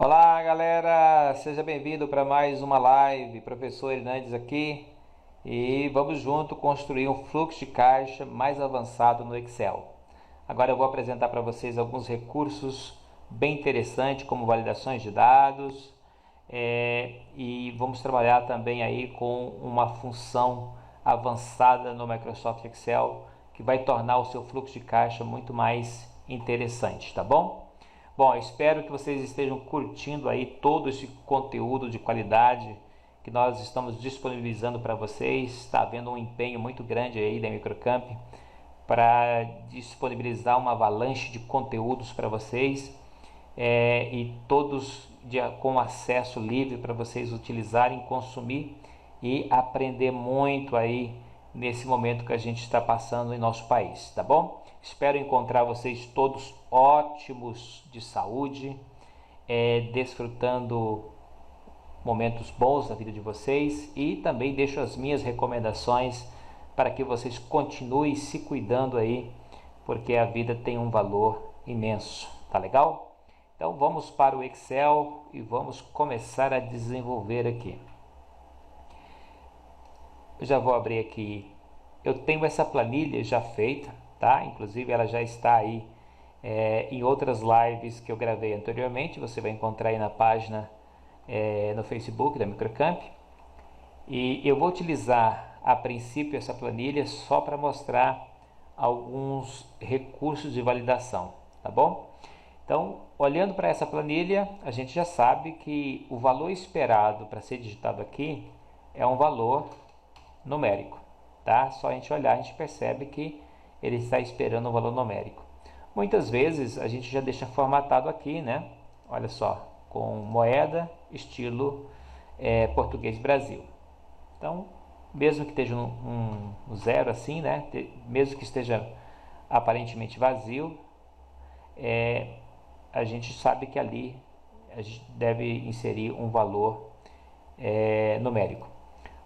Olá galera, seja bem-vindo para mais uma live, professor Hernandes aqui e vamos junto construir um fluxo de caixa mais avançado no Excel. Agora eu vou apresentar para vocês alguns recursos bem interessantes como validações de dados e vamos trabalhar também aí com uma função avançada no Microsoft Excel que vai tornar o seu fluxo de caixa muito mais interessante, tá bom? Bom, espero que vocês estejam curtindo aí todo esse conteúdo de qualidade que nós estamos disponibilizando para vocês. Está havendo um empenho muito grande aí da Microcamp para disponibilizar uma avalanche de conteúdos para vocês e todos com acesso livre para vocês utilizarem, consumir e aprender muito aí nesse momento que a gente está passando em nosso país, tá bom? Espero encontrar vocês todos ótimos de saúde, desfrutando momentos bons da vida de vocês e também deixo as minhas recomendações para que vocês continuem se cuidando aí, porque a vida tem um valor imenso, tá legal? Então vamos para o Excel e vamos começar a desenvolver aqui. Eu já vou abrir aqui, eu tenho essa planilha já feita, tá? Inclusive ela já está aí em outras lives que eu gravei anteriormente, você vai encontrar aí na página no Facebook da Microcamp. E eu vou utilizar a princípio essa planilha só para mostrar alguns recursos de validação, tá bom? Então, olhando para essa planilha, a gente já sabe que o valor esperado para ser digitado aqui é um valor numérico, tá? Só a gente olhar, a gente percebe que ele está esperando um valor numérico. Muitas vezes a gente já deixa formatado aqui, né? Olha só, com moeda estilo português Brasil. Então, mesmo que esteja um zero assim, né? Mesmo que esteja aparentemente vazio, a gente sabe que ali a gente deve inserir um valor numérico.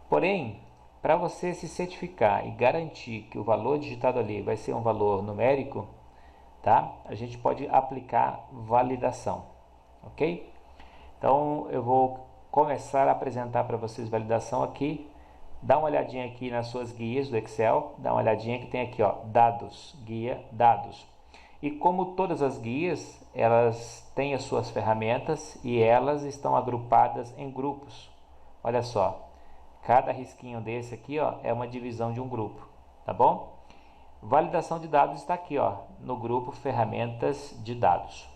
Porém, para você se certificar e garantir que o valor digitado ali vai ser um valor numérico, tá? A gente pode aplicar validação, ok? Então eu vou começar a apresentar para vocês validação aqui. Dá uma olhadinha aqui nas suas guias do Excel, dá uma olhadinha que tem aqui, ó, dados, guia, dados. E como todas as guias, elas têm as suas ferramentas e elas estão agrupadas em grupos. Olha só, cada risquinho desse aqui, ó, é uma divisão de um grupo, tá bom? Validação de dados está aqui, ó, no grupo ferramentas de dados.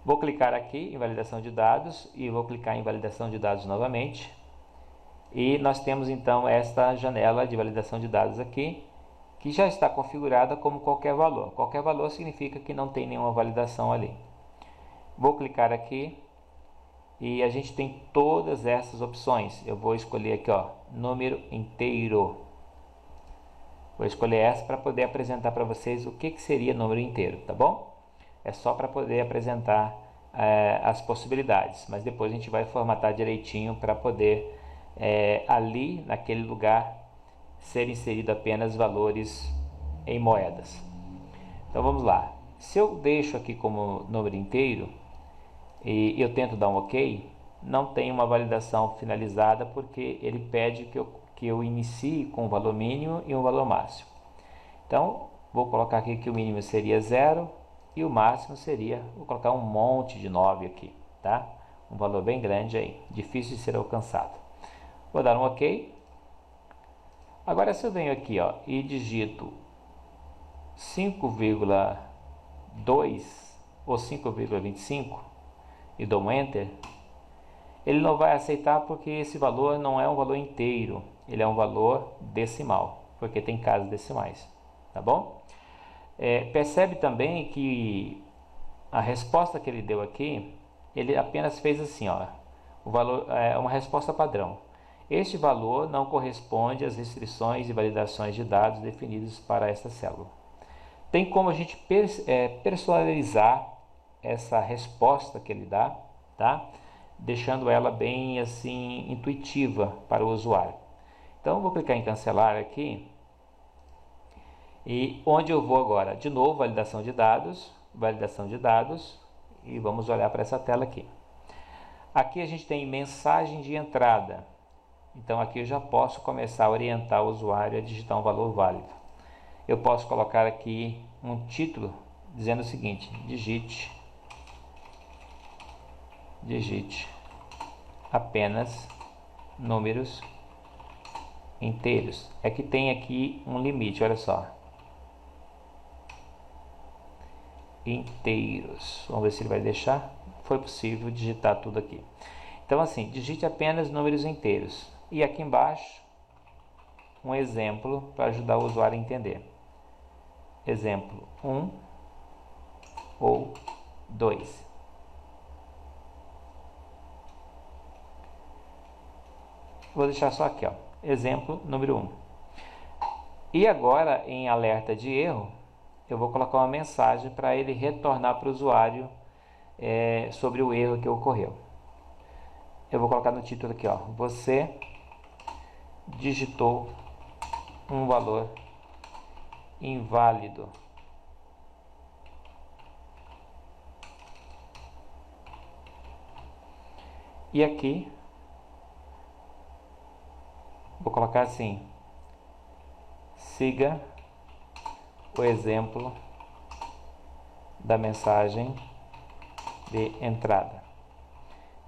Vou clicar aqui em validação de dados e vou clicar em validação de dados novamente. E nós temos então esta janela de validação de dados aqui, que já está configurada como qualquer valor. Qualquer valor significa que não tem nenhuma validação ali. Vou clicar aqui e a gente tem todas essas opções. Eu vou escolher aqui, ó, número inteiro. Vou escolher essa para poder apresentar para vocês o que seria número inteiro, tá bom? É só para poder apresentar as possibilidades, mas depois a gente vai formatar direitinho para poder ali naquele lugar ser inserido apenas valores em moedas. Então vamos lá. Se eu deixo aqui como número inteiro e eu tento dar um OK, não tem uma validação finalizada porque ele pede que eu inicie com um valor mínimo e um valor máximo. Então vou colocar aqui que o mínimo seria 0 e o máximo seria, vou colocar um monte de 9 aqui, tá? Um valor bem grande aí, difícil de ser alcançado. Vou dar um OK. Agora se eu venho aqui, ó, e digito 5,2 ou 5,25 e dou um Enter, ele não vai aceitar porque esse valor não é um valor inteiro, ele é um valor decimal, porque tem casas decimais, tá bom? Percebe também que a resposta que ele deu aqui, ele apenas fez assim, ó, o valor é uma resposta padrão. Este valor não corresponde às restrições e validações de dados definidos para esta célula. Tem como a gente personalizar essa resposta que ele dá, tá? Deixando ela bem assim intuitiva para o usuário. Então vou clicar em cancelar aqui. E onde eu vou agora? De novo, validação de dados e vamos olhar para essa tela aqui. Aqui a gente tem mensagem de entrada. Então aqui eu já posso começar a orientar o usuário a digitar um valor válido. Eu posso colocar aqui um título dizendo o seguinte: digite apenas números inteiros. É que tem aqui um limite, olha só. Inteiros. Vamos ver se ele vai deixar. Foi possível digitar tudo aqui. Então assim, digite apenas números inteiros. E aqui embaixo, um exemplo para ajudar o usuário a entender. Exemplo 1 ou 2. Vou deixar só aqui, ó. Exemplo número 1. E agora, em alerta de erro, eu vou colocar uma mensagem para ele retornar para o usuário sobre o erro que ocorreu. Eu vou colocar no título aqui, ó. Você digitou um valor inválido. E aqui vou colocar assim: siga o exemplo da mensagem de entrada,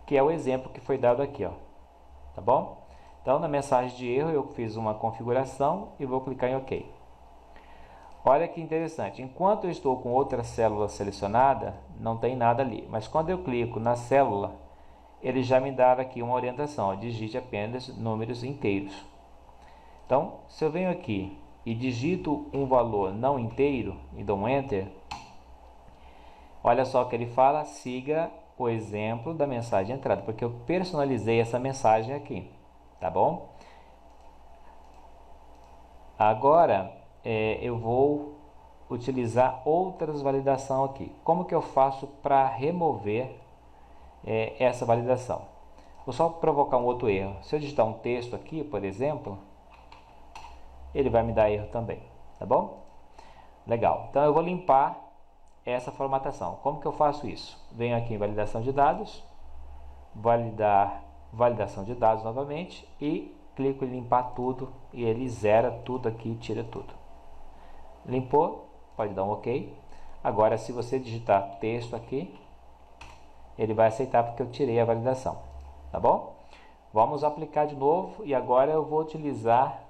que é o exemplo que foi dado aqui, ó. Tá bom? Então, na mensagem de erro eu fiz uma configuração e vou clicar em OK. Olha que interessante, enquanto eu estou com outra célula selecionada, não tem nada ali, mas quando eu clico na célula, ele já me dá aqui uma orientação: ó, digite apenas números inteiros. Então, se eu venho aqui e digito um valor não inteiro e dou um Enter, olha só o que ele fala: siga o exemplo da mensagem de entrada, porque eu personalizei essa mensagem aqui, tá bom? Agora, eu vou utilizar outras validações aqui. Como que eu faço para remover essa validação? Vou só provocar um outro erro. Se eu digitar um texto aqui, por exemplo, ele vai me dar erro também, tá bom? Legal. Então eu vou limpar essa formatação. Como que eu faço isso? Venho aqui em validação de dados, validação de dados novamente e clico em limpar tudo e ele zera tudo aqui, tira tudo. Limpou, pode dar um OK. Agora, se você digitar texto aqui, ele vai aceitar porque eu tirei a validação, tá bom? Vamos aplicar de novo e agora eu vou utilizar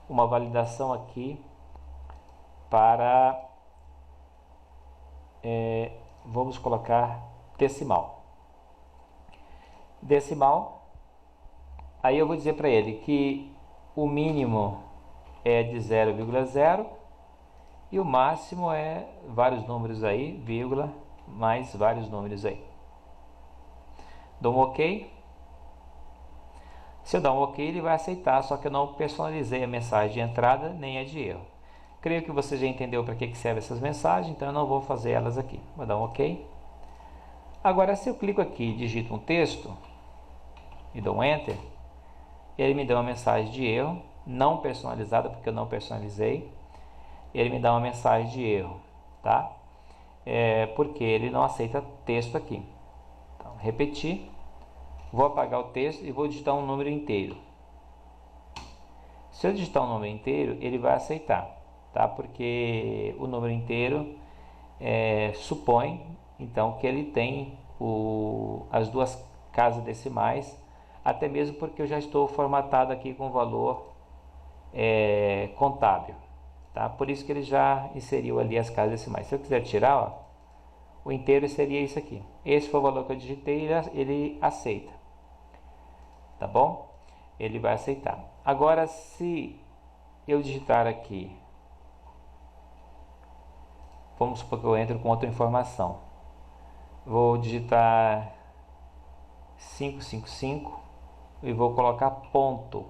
uma validação aqui para vamos colocar decimal. Aí eu vou dizer para ele que o mínimo é de 0,0 e o máximo é vários números aí, vírgula, mais vários números aí. Dou um OK. Se eu dar um OK, ele vai aceitar, só que eu não personalizei a mensagem de entrada nem a de erro. Creio que você já entendeu para que servem essas mensagens, então eu não vou fazer elas aqui. Vou dar um OK. Agora, se eu clico aqui e digito um texto e dou um Enter, ele me dá uma mensagem de erro, não personalizada, porque eu não personalizei. Ele me dá uma mensagem de erro, tá? Porque ele não aceita texto aqui. Então, repetir. Vou apagar o texto e vou digitar um número inteiro. Se eu digitar um número inteiro, ele vai aceitar, tá? Porque o número inteiro supõe, então, que ele tem as duas casas decimais, até mesmo porque eu já estou formatado aqui com o valor contábil, tá? Por isso que ele já inseriu ali as casas decimais. Se eu quiser tirar, ó, o inteiro seria isso aqui. Esse foi o valor que eu digitei, ele aceita, tá bom? Ele vai aceitar. Agora, se eu digitar aqui, vamos supor que eu entro com outra informação, vou digitar 555 e vou colocar ponto.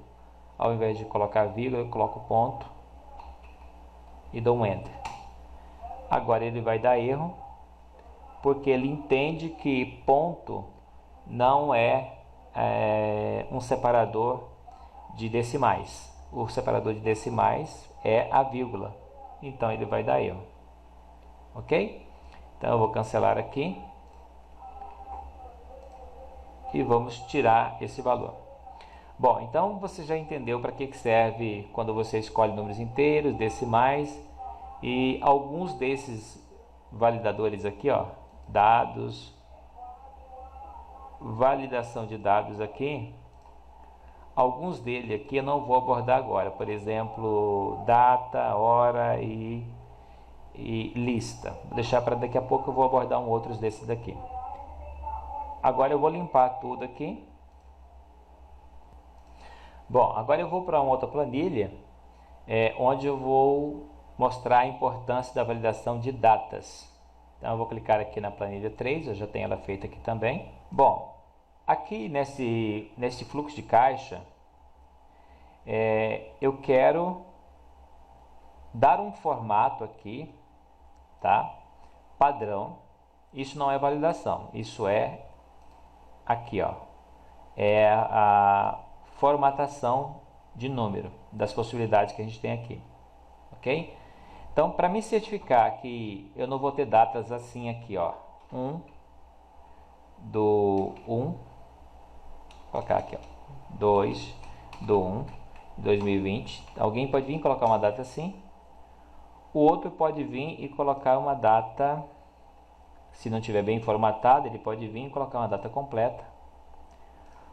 Ao invés de colocar vírgula, eu coloco ponto e dou um Enter. Agora ele vai dar erro, porque ele entende que ponto não é um separador de decimais. O separador de decimais é a vírgula. Então ele vai dar erro. Ok? Então eu vou cancelar aqui e vamos tirar esse valor. Bom, então você já entendeu para que serve quando você escolhe números inteiros, decimais e alguns desses validadores aqui, ó, dados, validação de dados aqui. Alguns deles aqui eu não vou abordar agora, por exemplo, data, hora e lista. Vou deixar para daqui a pouco, eu vou abordar outros desses daqui. Agora eu vou limpar tudo aqui. Bom, agora eu vou para uma outra planilha, onde eu vou mostrar a importância da validação de datas. Então eu vou clicar aqui na planilha 3, eu já tenho ela feita aqui também. Bom, aqui nesse fluxo de caixa, eu quero dar um formato aqui, tá? Padrão. Isso não é validação, isso é aqui, ó, é a formatação de número das possibilidades que a gente tem aqui, ok? Então, para me certificar que eu não vou ter datas assim aqui, ó, 1 do 1, vou colocar aqui, ó, 2 do 1 2020. Alguém pode vir e colocar uma data assim. O outro pode vir e colocar uma data, se não tiver bem formatado, ele pode vir e colocar uma data completa.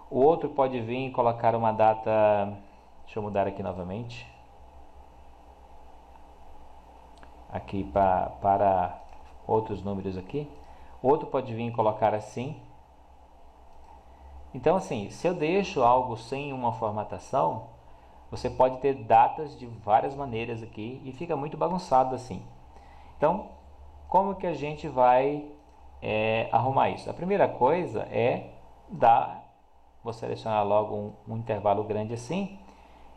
O outro pode vir e colocar uma data, deixa eu mudar aqui novamente, aqui para outros números aqui. O outro pode vir e colocar assim. Então assim, se eu deixo algo sem uma formatação, você pode ter datas de várias maneiras aqui e fica muito bagunçado assim. Então, como que a gente vai arrumar isso? A primeira coisa é vou selecionar logo um intervalo grande assim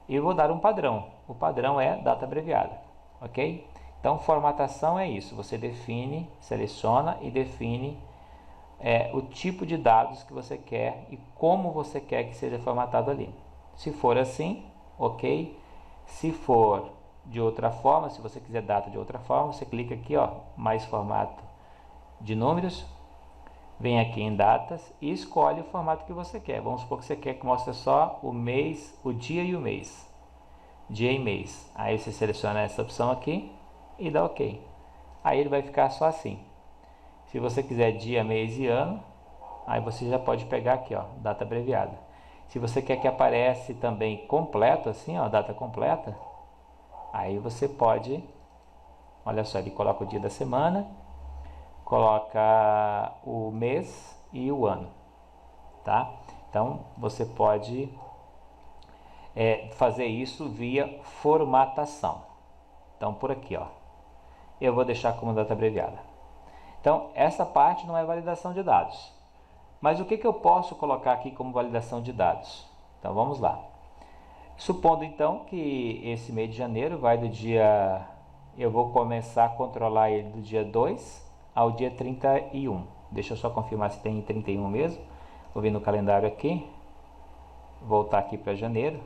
e vou dar um padrão. O padrão é data abreviada, ok? Então, formatação é isso. Você define, seleciona e define o tipo de dados que você quer e como você quer que seja formatado ali. Se for assim, ok. Se for de outra forma, se você quiser data de outra forma, você clica aqui, ó, mais formato de números, vem aqui em datas e escolhe o formato que você quer. Vamos supor que você quer que mostre só o mês, o dia e o mês, dia e mês. Aí você seleciona essa opção aqui e dá ok. Aí ele vai ficar só assim. Se você quiser dia, mês e ano, aí você já pode pegar aqui, ó, data abreviada. Se você quer que apareça também completo, assim, ó, data completa, aí você pode, olha só, ele coloca o dia da semana, coloca o mês e o ano, tá? Então, você pode fazer isso via formatação. Então, por aqui, ó, eu vou deixar como data abreviada. Então, essa parte não é validação de dados. Mas o que eu posso colocar aqui como validação de dados? Então vamos lá. Supondo então que esse mês de janeiro vai do dia... Eu vou começar a controlar ele do dia 2 ao dia 31. Deixa eu só confirmar se tem 31 mesmo. Vou vir no calendário aqui. Voltar aqui para janeiro.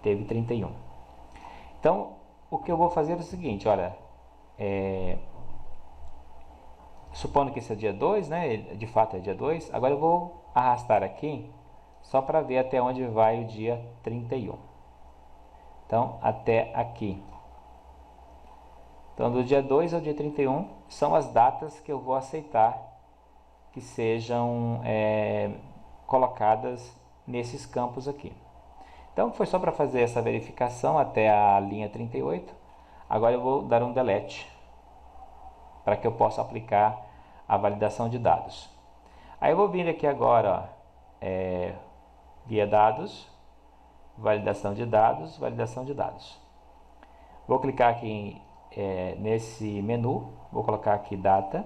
Teve 31. Então, o que eu vou fazer é o seguinte, olha... Supondo que esse é dia 2, né? De fato é dia 2. Agora eu vou arrastar aqui só para ver até onde vai o dia 31. Então, até aqui. Então, do dia 2 ao dia 31 são as datas que eu vou aceitar que sejam colocadas nesses campos aqui. Então, foi só para fazer essa verificação até a linha 38. Agora eu vou dar um delete para que eu possa aplicar a validação de dados. Aí eu vou vir aqui agora, ó, guia dados, validação de dados, validação de dados. Vou clicar aqui nesse menu, vou colocar aqui data,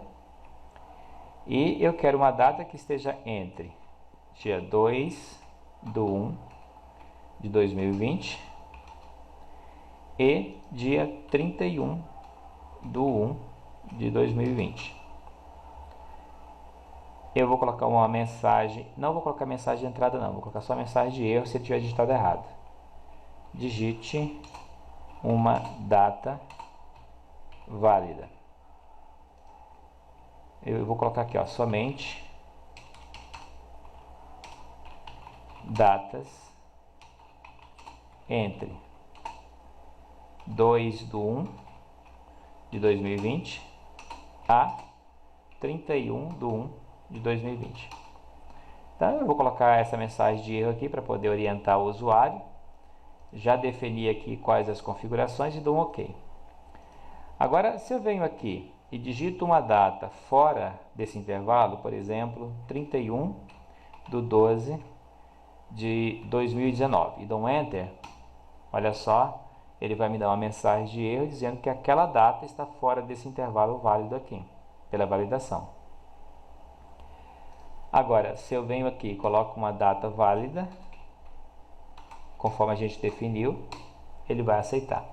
e eu quero uma data que esteja entre dia 2 do 1 de 2020 e dia 31 do 1 de 2020. Eu vou colocar uma mensagem, não vou colocar mensagem de entrada não, vou colocar só mensagem de erro se eu tiver digitado errado. Digite uma data válida. eu vou colocar aqui, ó, somente datas entre 2/1 de 2020 a 31/1 de 2020. Então eu vou colocar essa mensagem de erro aqui para poder orientar o usuário. Já defini aqui quais as configurações e dou um OK. Agora, se eu venho aqui e digito uma data fora desse intervalo, por exemplo, 31/12 de 2019, e dou um Enter, olha só, ele vai me dar uma mensagem de erro dizendo que aquela data está fora desse intervalo válido aqui, pela validação. Agora, se eu venho aqui e coloco uma data válida, conforme a gente definiu, ele vai aceitar.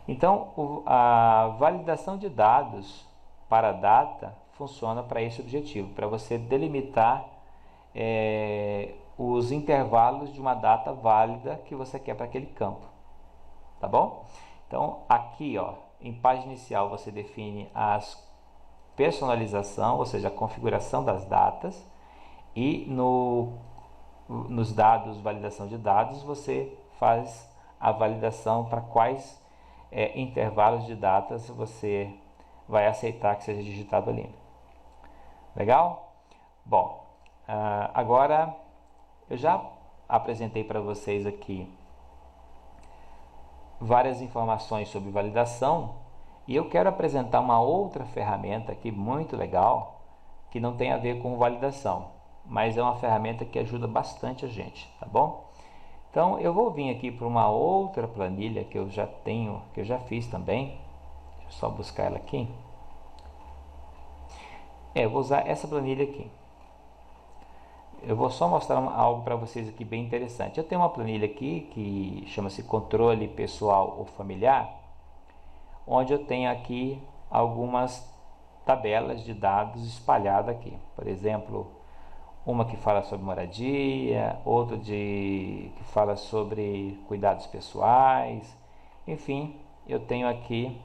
Então, a validação de dados para data funciona para esse objetivo, para você delimitar os intervalos de uma data válida que você quer para aquele campo. Tá bom? Então, aqui, ó, em página inicial, você define a personalização, ou seja, a configuração das datas, e nos dados, validação de dados, você faz a validação para quais intervalos de datas você vai aceitar que seja digitado ali. Legal? Bom, agora eu já apresentei para vocês aqui várias informações sobre validação e eu quero apresentar uma outra ferramenta aqui muito legal que não tem a ver com validação, mas é uma ferramenta que ajuda bastante a gente, tá bom? Então eu vou vir aqui para uma outra planilha que eu já tenho, que eu já fiz também. Deixa eu só buscar ela aqui. Eu vou usar essa planilha aqui. Eu vou só mostrar algo para vocês aqui bem interessante. Eu tenho uma planilha aqui que chama-se controle pessoal ou familiar, onde eu tenho aqui algumas tabelas de dados espalhadas aqui. Por exemplo, uma que fala sobre moradia, outra que fala sobre cuidados pessoais. Enfim, eu tenho aqui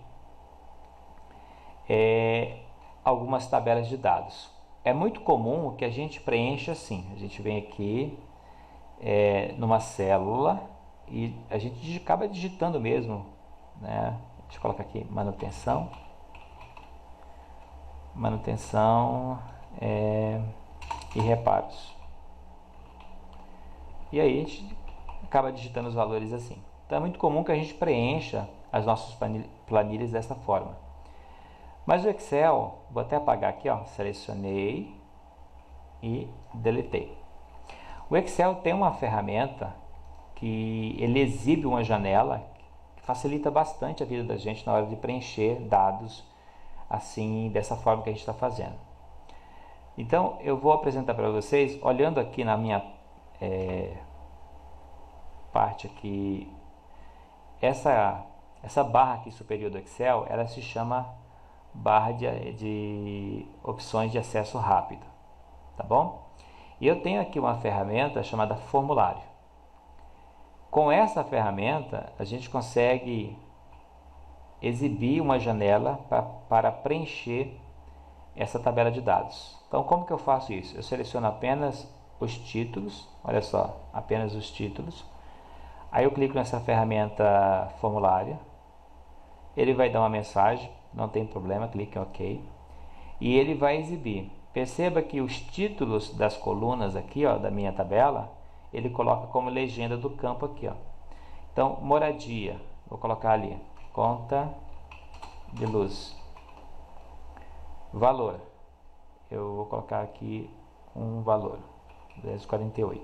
algumas tabelas de dados. É muito comum que a gente preencha assim. A gente vem aqui numa célula e a gente acaba digitando mesmo, né? Deixa eu colocar aqui manutenção. E reparos. E aí a gente acaba digitando os valores assim. Então é muito comum que a gente preencha as nossas planilhas dessa forma. Mas o Excel, vou até apagar aqui, ó, selecionei e deletei. O Excel tem uma ferramenta que ele exibe uma janela que facilita bastante a vida da gente na hora de preencher dados assim, dessa forma que a gente está fazendo. Então, eu vou apresentar para vocês, olhando aqui na minha parte aqui, essa barra aqui superior do Excel, ela se chama barra de opções de acesso rápido, tá bom? E eu tenho aqui uma ferramenta chamada formulário. Com essa ferramenta, a gente consegue exibir uma janela para preencher essa tabela de dados. Então, como que eu faço isso? Eu seleciono apenas os títulos, olha só, apenas os títulos. Aí eu clico nessa ferramenta formulário, ele vai dar uma mensagem, não tem problema, clique em OK. E ele vai exibir. Perceba que os títulos das colunas aqui, ó, da minha tabela, ele coloca como legenda do campo aqui, ó. Então, moradia, vou colocar ali, conta de luz. Valor, eu vou colocar aqui um valor, 10,48.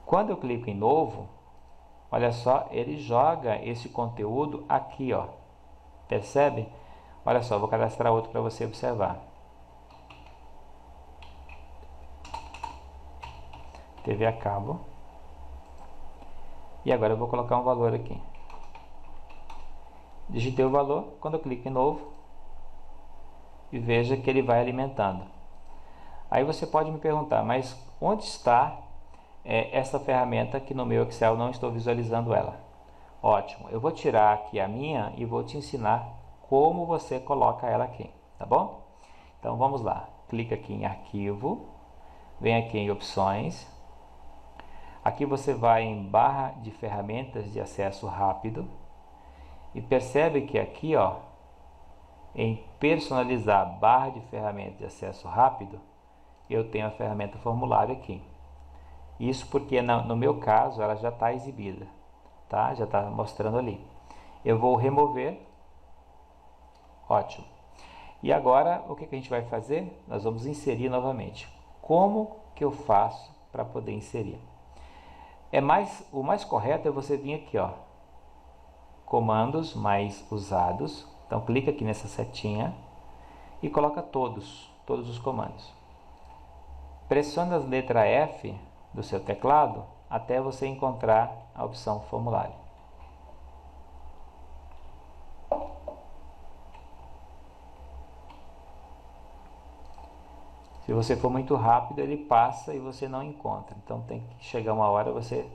Quando eu clico em novo, olha só, ele joga esse conteúdo aqui, ó. Percebe? Olha só, vou cadastrar outro para você observar. TV a cabo. E agora eu vou colocar um valor aqui. Digitei o valor, quando eu clico em novo, e veja que ele vai alimentando. Aí você pode me perguntar, mas onde está essa ferramenta que no meu Excel não estou visualizando ela? Ótimo, eu vou tirar aqui a minha e vou te ensinar como você coloca ela aqui, tá bom? Então vamos lá, clica aqui em arquivo, vem aqui em opções, aqui você vai em barra de ferramentas de acesso rápido e percebe que aqui, ó, em personalizar barra de ferramentas de acesso rápido, eu tenho a ferramenta formulário aqui. Isso porque no meu caso ela já está exibida, tá? Já está mostrando ali. Eu vou remover, ótimo. E agora o que a gente vai fazer? Nós vamos inserir novamente. Como que eu faço para poder inserir? O mais correto é você vir aqui, ó, comandos mais usados. Então clica aqui nessa setinha e coloca todos os comandos. Pressione a letra F do seu teclado até você encontrar a opção formulário. Se você for muito rápido, ele passa e você não encontra. Então tem que chegar uma hora, você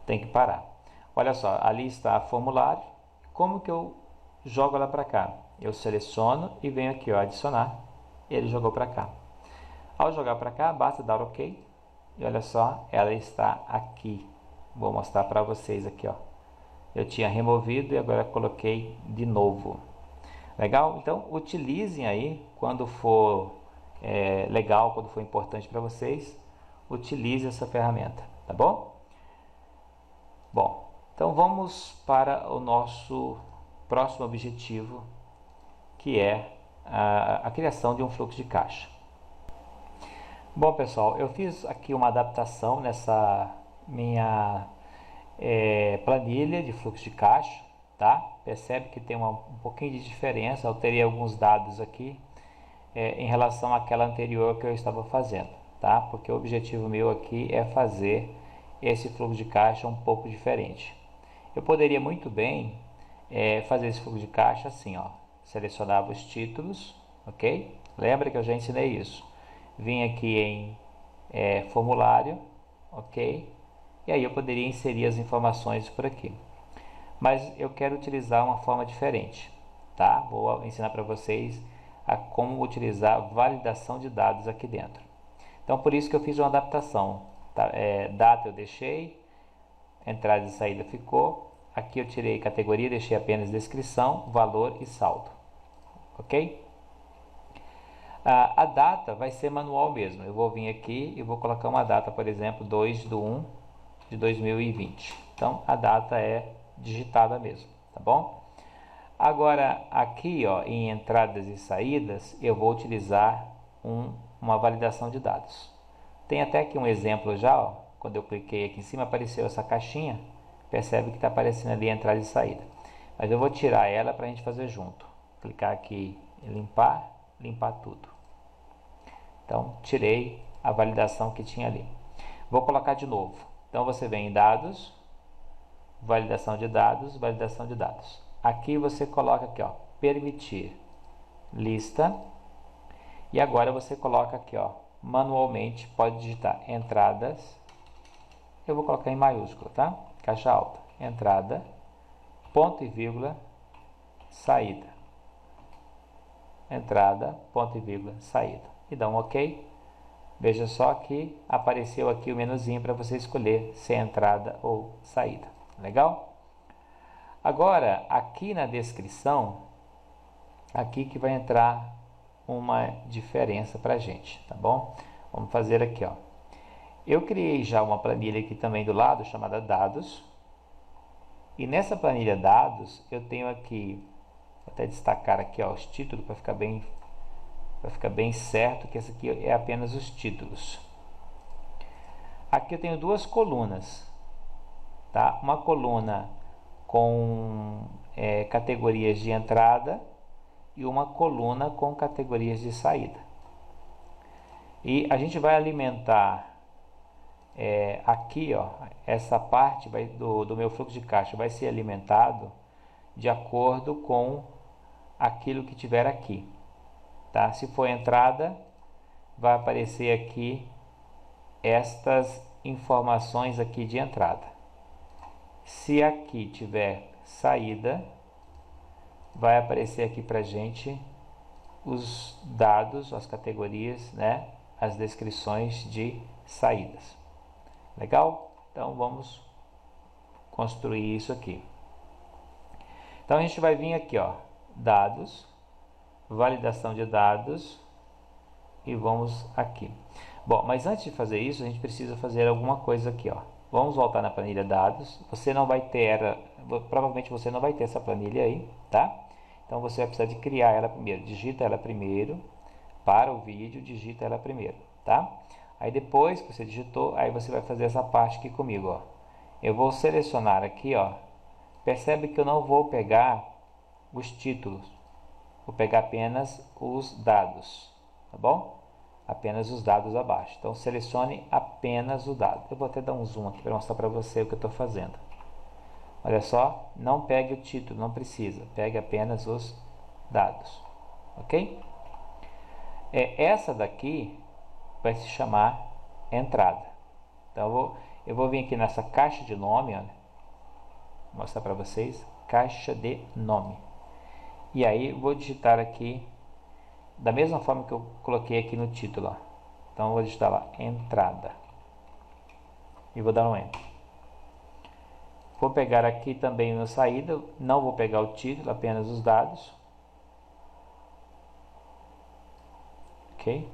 tem que parar. Olha só, ali está formulário. Como que eu jogo ela para cá? Eu seleciono e venho aqui, ó, adicionar. Ele jogou para cá. Ao jogar para cá, basta dar OK. E olha só, ela está aqui. Vou mostrar para vocês aqui, ó. Eu tinha removido e agora coloquei de novo. Legal? Então, utilizem aí quando for legal, quando for importante para vocês. Utilize essa ferramenta, tá bom? Bom, então vamos para o nosso próximo objetivo, que é a criação de um fluxo de caixa. Bom, pessoal, eu fiz aqui uma adaptação nessa minha planilha de fluxo de caixa, tá? Percebe que tem um pouquinho de diferença, alterei alguns dados aqui em relação àquela anterior que eu estava fazendo, tá? Porque o objetivo meu aqui é fazer esse fluxo de caixa um pouco diferente. Eu poderia muito bem fazer esse fluxo de caixa assim, ó. Selecionava os títulos, ok? Lembra que eu já ensinei isso. Vim aqui em formulário, ok? E aí eu poderia inserir as informações por aqui. Mas eu quero utilizar uma forma diferente, tá? Vou ensinar para vocês a como utilizar validação de dados aqui dentro. Então por isso que eu fiz uma adaptação, tá? Data eu deixei, entrada e saída ficou. Aqui eu tirei categoria, deixei apenas descrição, valor e saldo, ok? A data vai ser manual mesmo. Eu vou vir aqui e vou colocar uma data, por exemplo, 2/1/2020. Então a data é digitada mesmo, tá bom? Agora aqui, ó, em entradas e saídas, eu vou utilizar uma validação de dados. Tem até aqui um exemplo já, ó, quando eu cliquei aqui em cima apareceu essa caixinha, percebe que está aparecendo ali entrada e saída. Mas eu vou tirar ela para a gente fazer junto. Clicar aqui em limpar, limpar tudo. Então tirei a validação que tinha ali. Vou colocar de novo. Então você vem em dados, validação de dados, validação de dados. Aqui você coloca aqui, ó, permitir lista. E agora você coloca aqui, ó, manualmente, pode digitar entradas. Eu vou colocar em maiúsculo, tá? Caixa alta. Entrada, ponto e vírgula, saída. Entrada, ponto e vírgula, saída. E dá um OK. Veja só que apareceu aqui o menuzinho para você escolher se é entrada ou saída. Legal? Agora, aqui na descrição, aqui que vai entrar uma diferença para a gente, tá bom? Vamos fazer aqui, ó. Eu criei já uma planilha aqui também do lado, chamada dados. E nessa planilha dados, eu tenho aqui, vou até destacar aqui, ó, os títulos para ficar bem certo que essa aqui é apenas os títulos. Aqui eu tenho duas colunas, tá? Uma coluna com categorias de entrada e uma coluna com categorias de saída. E a gente vai alimentar aqui, ó, essa parte do meu fluxo de caixa vai ser alimentado de acordo com aquilo que tiver aqui, tá? Se for entrada, vai aparecer aqui estas informações aqui de entrada. Se aqui tiver saída, vai aparecer aqui pra gente os dados, as categorias, né, as descrições de saídas. Legal? Então vamos construir isso aqui. Então a gente vai vir aqui, ó, dados, validação de dados e vamos aqui. Bom, mas antes de fazer isso, a gente precisa fazer alguma coisa aqui, ó. Vamos voltar na planilha dados. Você não vai ter, provavelmente você não vai ter essa planilha aí, tá? Então você vai precisar de criar ela primeiro. Digita ela primeiro, para o vídeo, digita ela primeiro, tá? Aí depois que você digitou, aí você vai fazer essa parte aqui comigo, ó. Eu vou selecionar aqui, ó. Percebe que eu não vou pegar os títulos. Vou pegar apenas os dados, tá bom? Apenas os dados abaixo. Então selecione apenas o dado. Eu vou até dar um zoom aqui para mostrar para você o que eu estou fazendo. Olha só, não pegue o título, não precisa. Pegue apenas os dados, ok? Essa daqui vai se chamar entrada. Então eu vou vir aqui nessa caixa de nome, olha, vou mostrar para vocês, caixa de nome. E aí vou digitar aqui da mesma forma que eu coloquei aqui no título, ó. Então eu vou digitar lá entrada e vou dar um enter. Vou pegar aqui também na saída, não vou pegar o título, apenas os dados. Ok?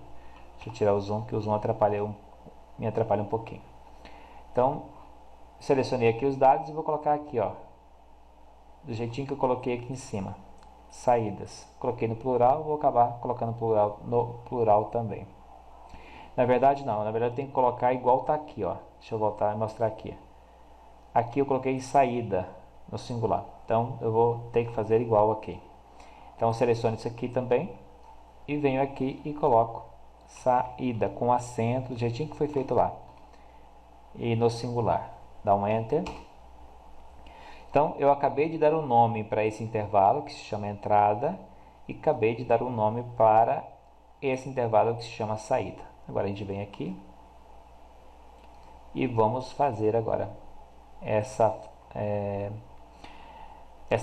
Deixa eu tirar o zoom, que o zoom me atrapalha um pouquinho. Então, selecionei aqui os dados e vou colocar aqui, ó, do jeitinho que eu coloquei aqui em cima. Saídas. Coloquei no plural, vou acabar colocando no plural também. Na verdade não, na verdade eu tenho que colocar igual tá aqui, ó. Deixa eu voltar e mostrar aqui. Aqui eu coloquei saída no singular. Então eu vou ter que fazer igual aqui. Então eu seleciono isso aqui também e venho aqui e coloco saída com acento, do jeitinho que foi feito lá. E no singular. Dá um enter. Então, eu acabei de dar um nome para esse intervalo, que se chama entrada, e acabei de dar um nome para esse intervalo que se chama saída. Agora a gente vem aqui e vamos fazer agora essa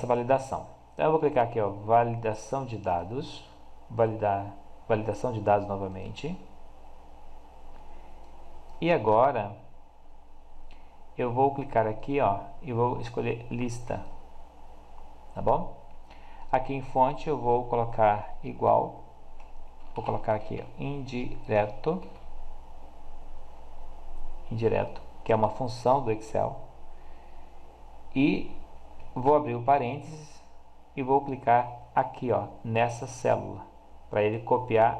validação. Então, eu vou clicar aqui, ó, validação de dados, validação de dados novamente. E agora eu vou clicar aqui, ó, e vou escolher lista, tá bom? Aqui em fonte eu vou colocar igual, vou colocar aqui, ó, indireto, que é uma função do Excel, e vou abrir o parênteses e vou clicar aqui, ó, nessa célula, para ele copiar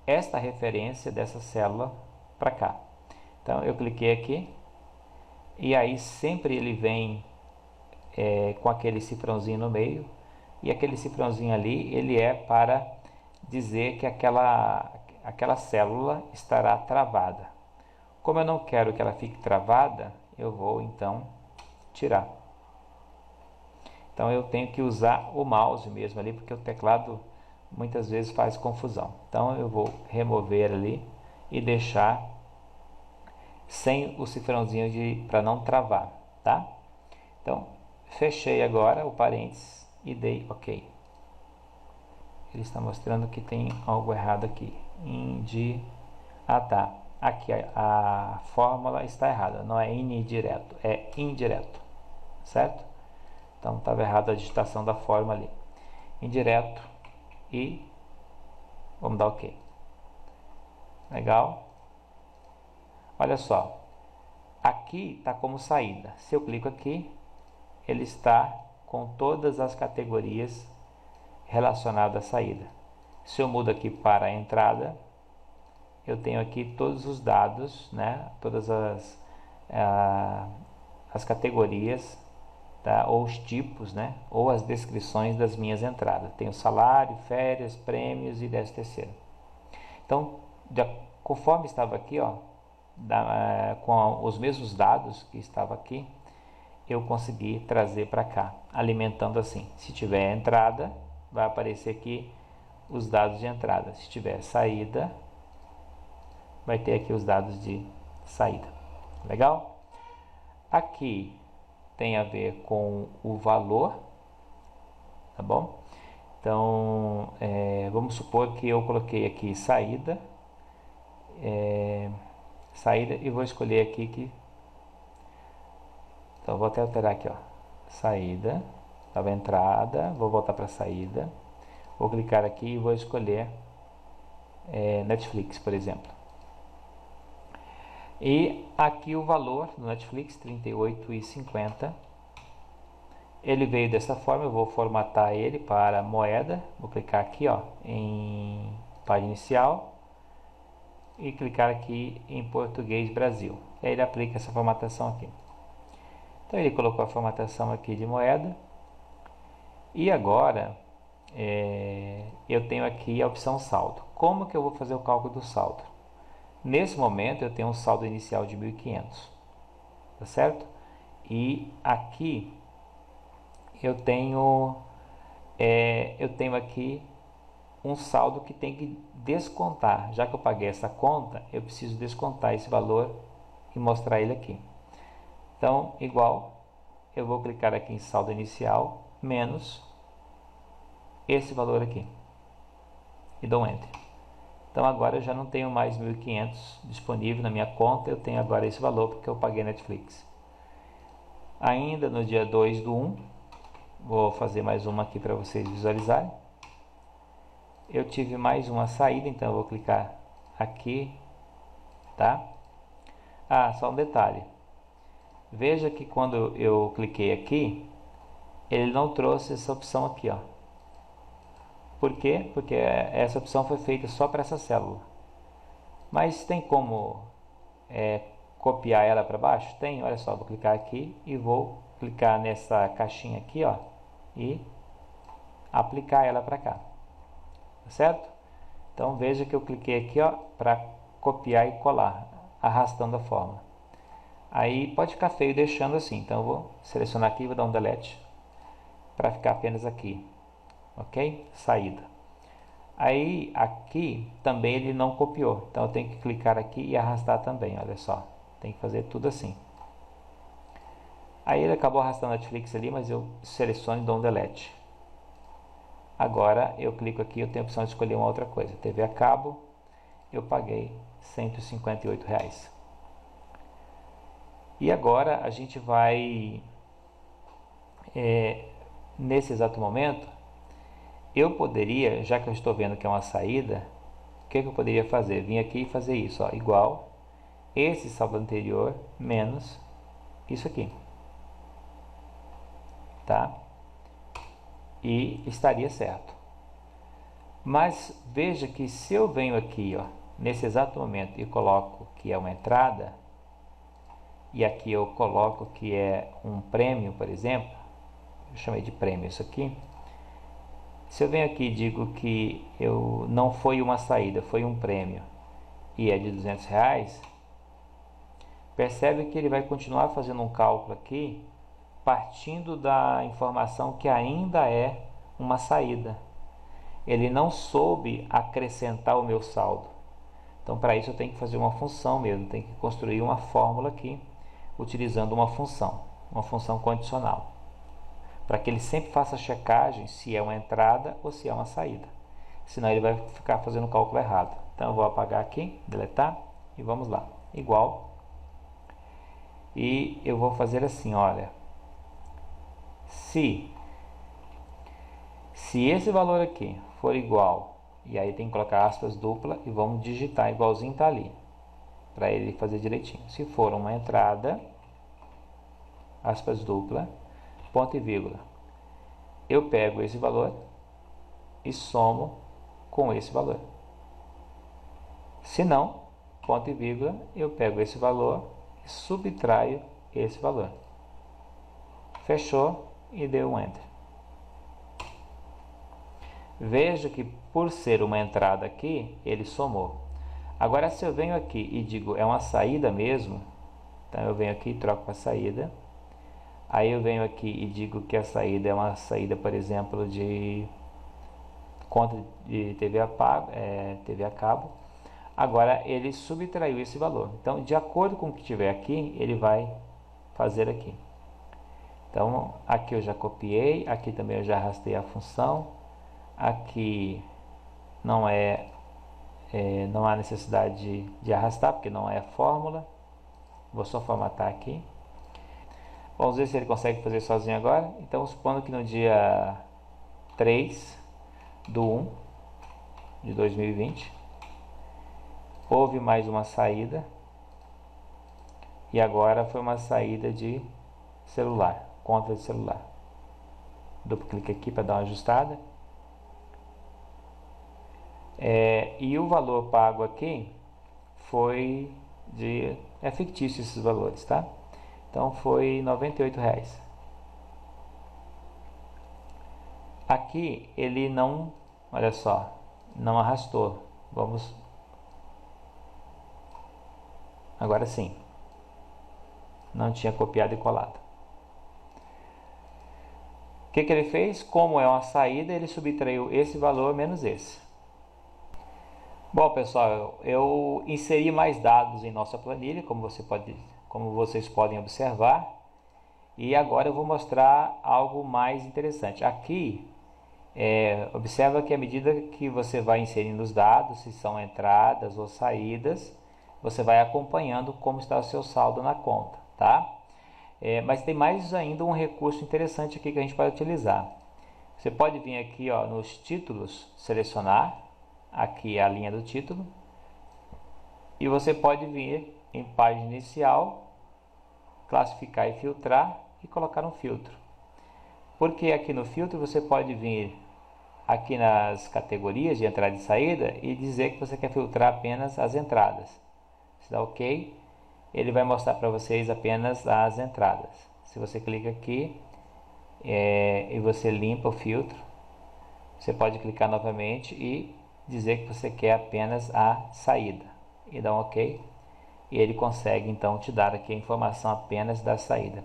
esta referência dessa célula para cá. Então eu cliquei aqui. E aí sempre ele vem com aquele cifrãozinho no meio. E aquele cifrãozinho ali, ele é para dizer que aquela célula estará travada. Como eu não quero que ela fique travada, eu vou então tirar. Então eu tenho que usar o mouse mesmo ali, porque o teclado muitas vezes faz confusão. Então eu vou remover ali e deixar sem o cifrãozinho para não travar, tá? Então, fechei agora o parênteses e dei OK. Ele está mostrando que tem algo errado aqui. Ah, tá. Aqui a fórmula está errada. Não é indireto, é indireto. Certo? Então, estava errada a digitação da fórmula ali. Indireto e vamos dar OK. Legal? Olha só, aqui está como saída. Se eu clico aqui, ele está com todas as categorias relacionadas à saída. Se eu mudo aqui para a entrada, eu tenho aqui todos os dados, né? Todas as categorias, tá? Ou os tipos, né? Ou as descrições das minhas entradas. Tenho salário, férias, prêmios e 13º. Então, conforme estava aqui, ó, com os mesmos dados que estava aqui, eu consegui trazer para cá, alimentando assim. Se tiver entrada, vai aparecer aqui os dados de entrada. Se tiver saída, vai ter aqui os dados de saída. Legal? Aqui tem a ver com o valor, tá bom? Então, vamos supor que eu coloquei aqui saída, saída, e vou escolher aqui que, então vou até alterar aqui, ó, saída, estava entrada, vou voltar para saída, vou clicar aqui e vou escolher Netflix, por exemplo. E aqui o valor do Netflix, R$ 38,50. Ele veio dessa forma, eu vou formatar ele para moeda. Vou clicar aqui, ó, em página inicial e clicar aqui em português Brasil. E aí ele aplica essa formatação aqui. Então ele colocou a formatação aqui de moeda. E agora eu tenho aqui a opção saldo. Como que eu vou fazer o cálculo do saldo? Nesse momento eu tenho um saldo inicial de 1.500, tá certo? E aqui eu tenho aqui um saldo que tem que descontar. Já que eu paguei essa conta, eu preciso descontar esse valor e mostrar ele aqui. Então, igual, eu vou clicar aqui em saldo inicial menos esse valor aqui e dou Enter. Então agora eu já não tenho mais 1.500 disponível na minha conta, eu tenho agora esse valor porque eu paguei Netflix. Ainda no dia 2/1, vou fazer mais uma aqui para vocês visualizarem. Eu tive mais uma saída, então eu vou clicar aqui, tá? Só um detalhe. Veja que quando eu cliquei aqui, ele não trouxe essa opção aqui, ó. Por quê? Porque essa opção foi feita só para essa célula. Mas tem como copiar ela para baixo? Tem, olha só, vou clicar aqui e vou clicar nessa caixinha aqui, ó, e aplicar ela para cá, tá certo? Então veja que eu cliquei aqui, ó, para copiar e colar, arrastando a fórmula. Aí pode ficar feio deixando assim, então eu vou selecionar aqui e vou dar um delete para ficar apenas aqui, ok? Saída. Aí aqui também ele não copiou, então eu tenho que clicar aqui e arrastar também, olha só, tem que fazer tudo assim. Aí ele acabou arrastando a Netflix ali, mas eu seleciono e dou um delete. Agora eu clico aqui, eu tenho a opção de escolher uma outra coisa. TV a cabo, eu paguei R$ 158. E agora a gente vai, nesse exato momento, eu poderia, já que eu estou vendo que é uma saída, o que eu poderia fazer? Vim aqui e fazer isso, ó, igual esse saldo anterior menos isso aqui, tá? E estaria certo. Mas veja que se eu venho aqui, ó, nesse exato momento e coloco que é uma entrada, e aqui eu coloco que é um prêmio, por exemplo, eu chamei de prêmio isso aqui. Se eu venho aqui e digo que não foi uma saída, foi um prêmio e é de R$200, percebe que ele vai continuar fazendo um cálculo aqui partindo da informação que ainda é uma saída. Ele não soube acrescentar o meu saldo. Então para isso eu tenho que fazer uma função mesmo, tenho que construir uma fórmula aqui utilizando uma função condicional, para que ele sempre faça a checagem se é uma entrada ou se é uma saída. Senão ele vai ficar fazendo o cálculo errado. Então eu vou apagar aqui, deletar e vamos lá. Igual. E eu vou fazer assim, olha. Se esse valor aqui for igual, e aí tem que colocar aspas dupla e vamos digitar igualzinho tá ali, para ele fazer direitinho. Se for uma entrada, aspas dupla, ponto e vírgula, eu pego esse valor e somo com esse valor. Se não, ponto e vírgula, eu pego esse valor e subtraio esse valor. Fechou e deu um Enter. Veja que por ser uma entrada aqui, ele somou. Agora se eu venho aqui e digo é uma saída mesmo, então eu venho aqui e troco para saída. Aí eu venho aqui e digo que a saída é uma saída, por exemplo, de conta de TV a cabo. Agora ele subtraiu esse valor. Então, de acordo com o que tiver aqui, ele vai fazer aqui. Então, aqui eu já copiei, aqui também eu já arrastei a função. Aqui não há necessidade de arrastar, porque não é fórmula. Vou só formatar aqui. Vamos ver se ele consegue fazer sozinho agora. Então, supondo que no dia 3/1/2020 houve mais uma saída, e agora foi uma saída de celular, conta de celular. Duplo clique aqui para dar uma ajustada. E o valor pago aqui foi é fictício esses valores, tá? Então foi R$ 98. Aqui ele não, olha só, não arrastou. Vamos, agora sim, não tinha copiado e colado. O que ele fez? Como é uma saída, ele subtraiu esse valor menos esse. Bom, pessoal, eu inseri mais dados em nossa planilha, como vocês podem observar, e agora eu vou mostrar algo mais interessante. Aqui, observa que à medida que você vai inserindo os dados, se são entradas ou saídas, você vai acompanhando como está o seu saldo na conta, tá? Mas tem mais ainda um recurso interessante aqui que a gente pode utilizar. Você pode vir aqui, ó, nos títulos, selecionar aqui a linha do título, e você pode vir em página inicial, classificar e filtrar e colocar um filtro. Porque aqui no filtro você pode vir aqui nas categorias de entrada e saída e dizer que você quer filtrar apenas as entradas. Se dá OK, ele vai mostrar para vocês apenas as entradas. Se você clica aqui e você limpa o filtro, você pode clicar novamente e dizer que você quer apenas a saída e dá um OK, e ele consegue então te dar aqui a informação apenas da saída.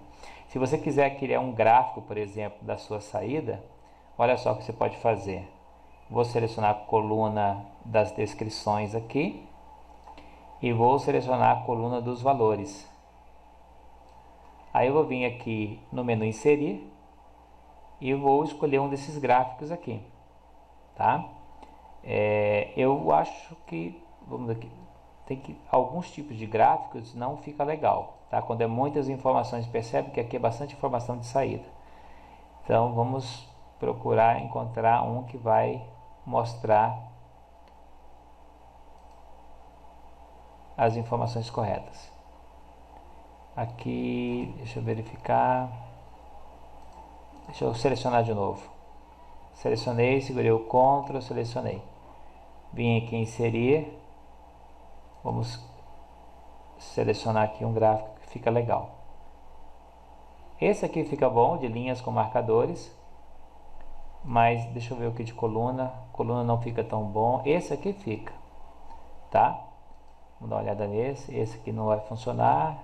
Se você quiser criar um gráfico, por exemplo, da sua saída, olha só o que você pode fazer. Vou selecionar a coluna das descrições aqui e vou selecionar a coluna dos valores. Aí eu vou vir aqui no menu inserir e vou escolher um desses gráficos aqui, tá? Eu acho que, vamos aqui, alguns tipos de gráficos não fica legal, tá? Quando é muitas informações, percebe que aqui é bastante informação de saída. Então vamos procurar encontrar um que vai mostrar as informações corretas. Aqui, deixa eu verificar. Deixa eu selecionar de novo. Selecionei, segurei o Ctrl, selecionei. Vim aqui em inserir. Vamos selecionar aqui um gráfico que fica legal. Esse aqui fica bom, de linhas com marcadores. Mas deixa eu ver o que de coluna. Coluna não fica tão bom. Esse aqui fica, tá? Vamos dar uma olhada nesse. Esse aqui não vai funcionar.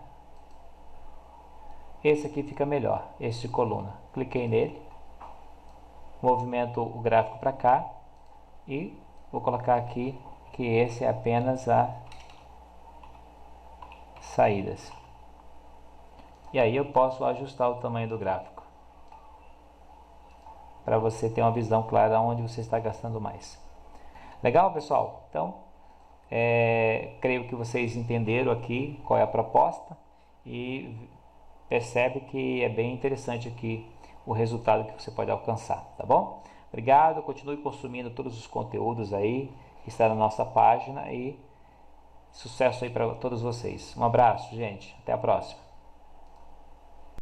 Esse aqui fica melhor, esse de coluna. Cliquei nele. Movimento o gráfico para cá. E vou colocar aqui que esse é apenas a saídas. E aí eu posso ajustar o tamanho do gráfico, para você ter uma visão clara onde você está gastando mais. Legal, pessoal? Então, creio que vocês entenderam aqui qual é a proposta e percebe que é bem interessante aqui o resultado que você pode alcançar, tá bom? Obrigado, continue consumindo todos os conteúdos aí que está na nossa página e sucesso aí para todos vocês. Um abraço, gente. Até a próxima.